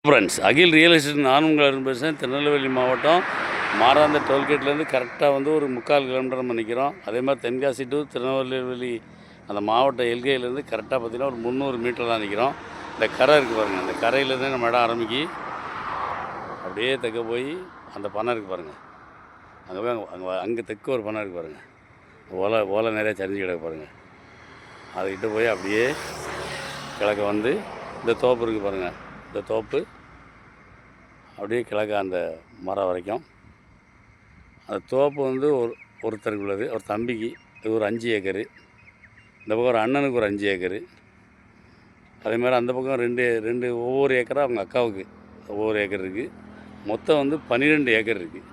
Friends, அகில் real estate நானும் உங்கள் பேசுகிறேன். திருநெல்வேலி மாவட்டம் மாராந்த டோல்கேட்லேருந்து கரெக்டாக வந்து ஒரு 3/4 கிலோமீட்டர் நம்ம நிற்கிறோம். அதே மாதிரி தென்காசி டு திருநெல்வேலி அந்த மாவட்ட எல்கையிலேருந்து கரெக்டாக பார்த்திங்கன்னா ஒரு 300 மீட்டர் தான் நிற்கிறோம். இந்த கரை இருக்குது பாருங்கள், அந்த கரையிலேருந்து நம்ம இடம் ஆரம்பிக்கி அப்படியே தெற்க போய் அந்த பண்ணை இருக்குது பாருங்கள். அங்கே போய் அங்கே தெற்கு ஒரு பண்ணை இருக்குது பாருங்கள். ஓலை நிறையா சரிஞ்சு கிடக்கு பாருங்கள். அதுக்கிட்ட போய் அப்படியே கிழக்க வந்து இந்த தோப்பு இருக்குது பாருங்கள். இந்த தோப்பு அப்படியே கிழக்க அந்த மரம் வரைக்கும். அந்த தோப்பு வந்து ஒருத்தருக்கு உள்ளது, ஒரு தம்பிக்கு. இது ஒரு 5 ஏக்கரு. இந்த பக்கம் ஒரு அண்ணனுக்கு ஒரு 5 ஏக்கரு. அதே மாதிரி அந்த பக்கம் ரெண்டு ஒவ்வொரு ஏக்கராக அவங்க அக்காவுக்கு ஒவ்வொரு ஏக்கர் இருக்குது. மொத்தம் வந்து 12 ஏக்கர் இருக்குது.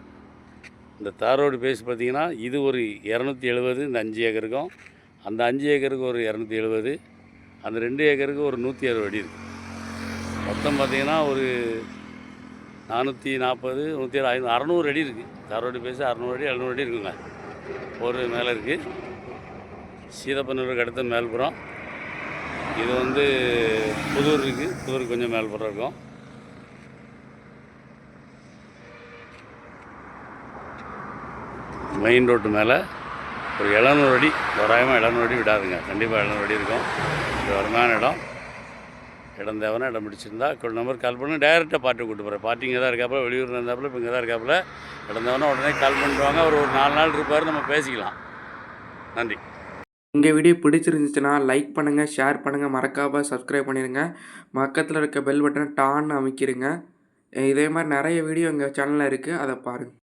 இந்த தார் ரோடு பேசி பார்த்திங்கன்னா இது ஒரு 270, இந்த 5 ஏக்கருக்கும். அந்த 5 ஏக்கருக்கு ஒரு 270, அந்த 2 ஏக்கருக்கு ஒரு 160 அடி இருக்குது. மொத்தம் பார்த்திங்கன்னா ஒரு 440, 160, 600 அடி இருக்குது. தார் ரோடு பேசி 600 அடி 700 அடி இருக்குங்க. ஒரு மேலே இருக்குது. சீதப்பனூருக்கு அடுத்த மேல்புறம். இது வந்து புதூர் இருக்குது. புதூருக்கு கொஞ்சம் மேல்புறம் இருக்கும். மெயின் ரோட்டு மேலே ஒரு 700 அடி, தோராயமாக 700 அடி விடாதுங்க. கண்டிப்பாக 700 அடி இருக்கும். இது வருமான இடம் தேவைன்னா இடம் பிடிச்சிருந்தா நம்பர் கால் பண்ணி டைரெக்டாக பார்ட்டி கூப்பிட்டு போகிறேன். பார்ட்டி இங்கே தான் இருக்காப்புல, வெளியூர் இருந்தாப்புல, இப்போ இங்கே தான் இருக்காப்புல. இடம் தேவைன்னா உடனே கால் பண்ணிடுவாங்க. அவர் ஒரு 4 நாள் இருப்பார், நம்ம பேசிக்கலாம். நன்றி. இந்த வீடியோ பிடிச்சிருந்துச்சுன்னா லைக் பண்ணுங்கள், ஷேர் பண்ணுங்கள், மறக்காமல் சப்ஸ்கிரைப் பண்ணிடுங்க. பக்கத்தில் இருக்க பெல் பட்டனை டான்னு அமைக்கிடுங்க. இதே மாதிரி நிறைய வீடியோ எங்கள் சேனலில் இருக்குது, அதை பாருங்கள்.